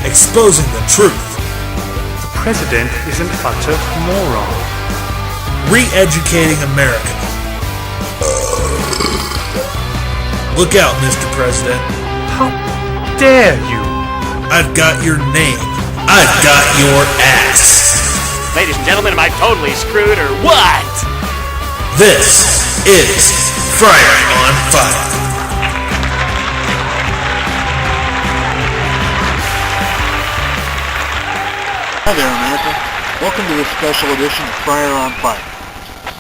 exposing the truth. The president is an utter moron. Re-educating America. Look out, Mr. President. How dare you? I've got your name. I've got your ass. Ladies and gentlemen, am I totally screwed or what? This is Fryar on Fire. Hi there, America. Welcome to this special edition of Fryar on Fire.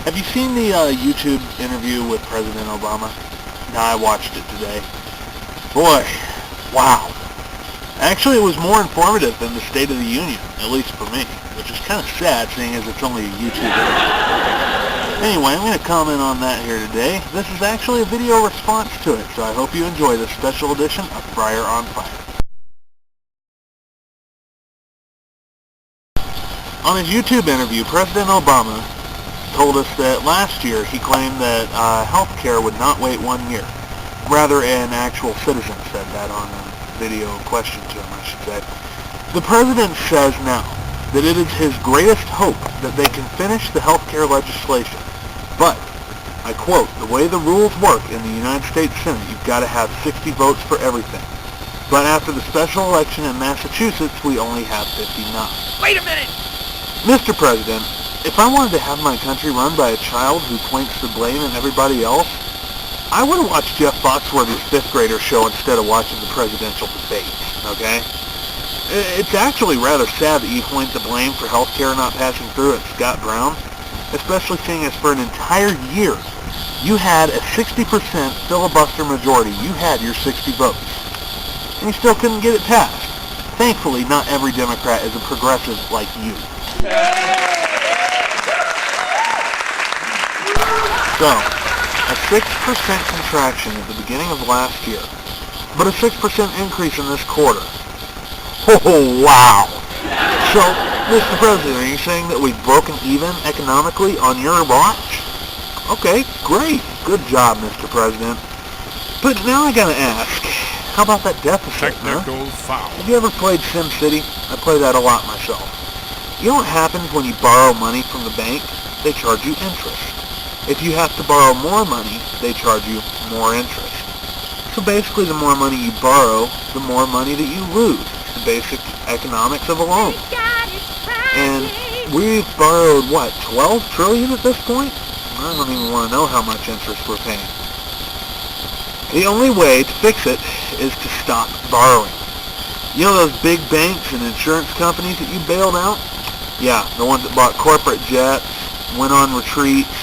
Have you seen the YouTube interview with President Obama? No, I watched it today. Boy, wow. Actually, it was more informative than the State of the Union, at least for me, which is kind of sad seeing as it's only a YouTube interview. Anyway, I'm going to comment on that here today. This is actually a video response to it, so I hope you enjoy this special edition of Fryar on Fire. On his YouTube interview, President Obama told us that last year he claimed that health care would not wait 1 year. Rather, an actual citizen said that on a video question to him, I should say. The president says now that it is his greatest hope that they can finish the health care legislation. But, I quote, the way the rules work in the United States Senate, you've got to have 60 votes for everything. But after the special election in Massachusetts, we only have 59. Wait a minute! Mr. President, if I wanted to have my country run by a child who points the blame at everybody else, I would have watched Jeff Foxworthy's 5th grader show instead of watching the presidential debates, okay? It's actually rather sad that you point the blame for health care not passing through at Scott Brown, especially seeing as for an entire year, you had a 60% filibuster majority. You had your 60 votes, and you still couldn't get it passed. Thankfully, not every Democrat is a progressive like you. So, a 6% contraction at the beginning of last year, but a 6% increase in this quarter. Oh, wow. So, Mr. President, are you saying that we've broken even economically on your watch? Okay, great. Good job, Mr. President. But now I gotta ask, how about that deficit, Technical foul. Have you ever played SimCity? I play that a lot myself. You know what happens when you borrow money from the bank? They charge you interest. If you have to borrow more money, they charge you more interest. So basically, the more money you borrow, the more money that you lose. It's the basic economics of a loan. And we've borrowed, what, 12 trillion at this point? I don't even want to know how much interest we're paying. The only way to fix it is to stop borrowing. You know those big banks and insurance companies that you bailed out? Yeah, the ones that bought corporate jets, went on retreats,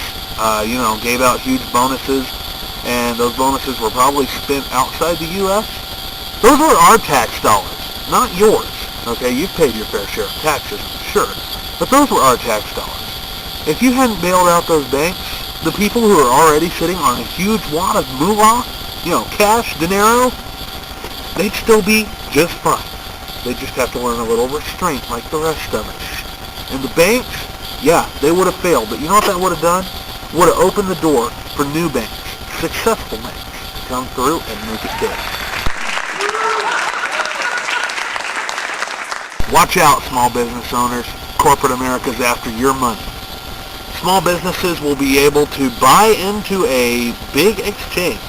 gave out huge bonuses, and those bonuses were probably spent outside the U.S. Those were our tax dollars, not yours. Okay, you've paid your fair share of taxes, sure, but those were our tax dollars. If you hadn't bailed out those banks, the people who are already sitting on a huge wad of moolah, cash, dinero, they'd still be just fine. They just have to learn a little restraint like the rest of us. And the banks, yeah, they would have failed, but you know what that would have done? Would have opened the door for new banks, successful banks, to come through and make it big. Watch out, small business owners. Corporate America's after your money. Small businesses will be able to buy into a big exchange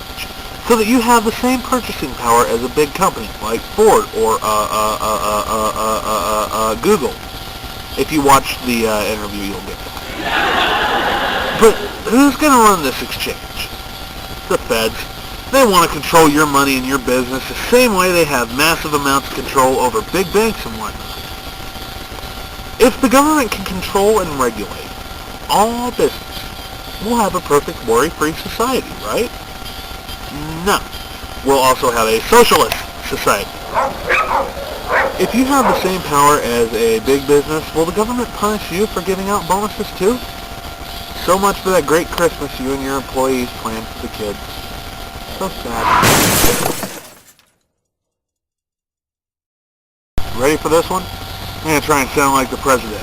so that you have the same purchasing power as a big company like Ford or Google. If you watch the interview, you'll get that. But who's going to run this exchange? The feds. They want to control your money and your business the same way they have massive amounts of control over big banks and whatnot. If the government can control and regulate all business, we'll have a perfect worry-free society, right? No. We'll also have a socialist society. If you have the same power as a big business, will the government punish you for giving out bonuses too? So much for that great Christmas you and your employees planned for the kids. So sad. Ready for this one? I'm going to try and sound like the president.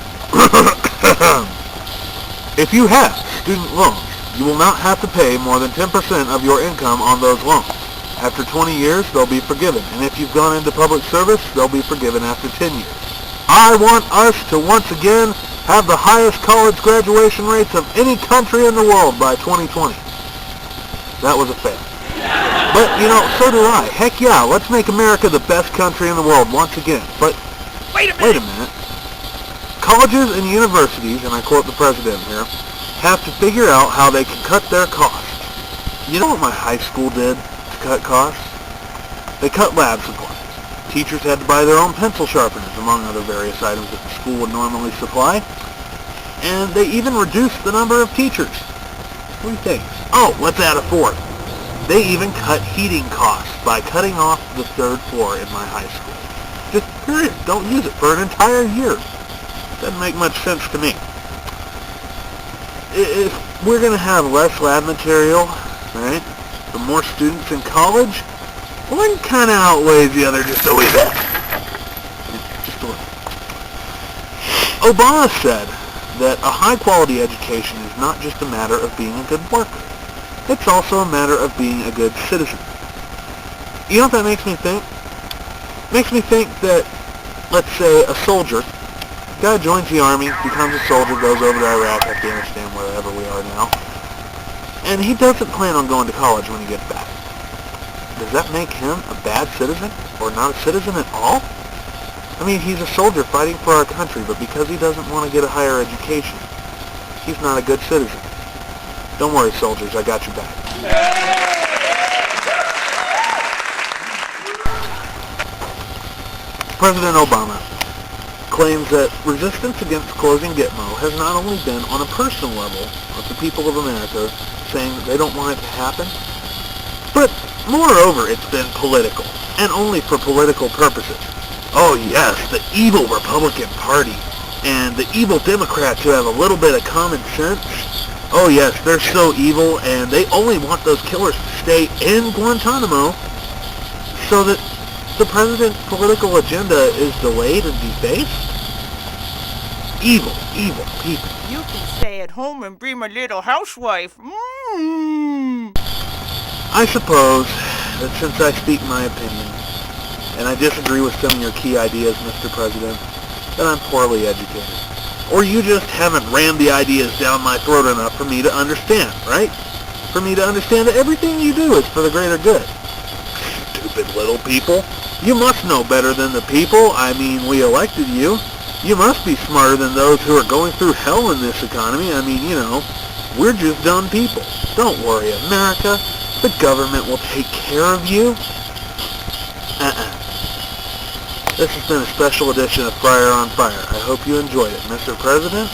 If you have student loans, you will not have to pay more than 10% of your income on those loans. After 20 years, they'll be forgiven. And if you've gone into public service, they'll be forgiven after 10 years. I want us to once again have the highest college graduation rates of any country in the world by 2020. That was a fail. But, so do I. Heck yeah, let's make America the best country in the world once again. But, Wait a wait a minute. Colleges and universities, and I quote the president here, have to figure out how they can cut their costs. You know what my high school did to cut costs? They cut lab supplies. Teachers had to buy their own pencil sharpeners, among other various items that the school would normally supply. And they even reduced the number of teachers. What do you think? Oh, let's add a fourth. They even cut heating costs by cutting off the third floor in my high school. Just period. Don't use it for an entire year. Doesn't make much sense to me. If we're going to have less lab material, right, the more students in college, one kind of outweighs the other just a wee bit. Just a little. Obama said that a high-quality education is not just a matter of being a good worker. It's also a matter of being a good citizen. You know what that makes me think? Makes me think that, let's say, a soldier, guy joins the army, becomes a soldier, goes over to Iraq, Afghanistan, wherever we are now, and he doesn't plan on going to college when he gets back. Does that make him a bad citizen, or not a citizen at all? I mean, he's a soldier fighting for our country, but because he doesn't want to get a higher education, he's not a good citizen. Don't worry, soldiers, I got your back. President Obama claims that resistance against closing Gitmo has not only been on a personal level with the people of America saying that they don't want it to happen, but moreover it's been political, and only for political purposes. Oh yes, the evil Republican Party and the evil Democrats who have a little bit of common sense. Oh yes, they're so evil, and they only want those killers to stay in Guantanamo so that the president's political agenda is delayed and defaced. Evil, evil people. You can stay at home and be my little housewife. I suppose that since I speak my opinion, and I disagree with some of your key ideas, Mr. President, that I'm poorly educated. Or you just haven't rammed the ideas down my throat enough for me to understand, right? For me to understand that everything you do is for the greater good. Stupid little people. You must know better than the people. I mean, we elected you. You must be smarter than those who are going through hell in this economy. I mean, we're just dumb people. Don't worry, America. The government will take care of you. This has been a special edition of Fryar on Fire. I hope you enjoyed it. Mr. President,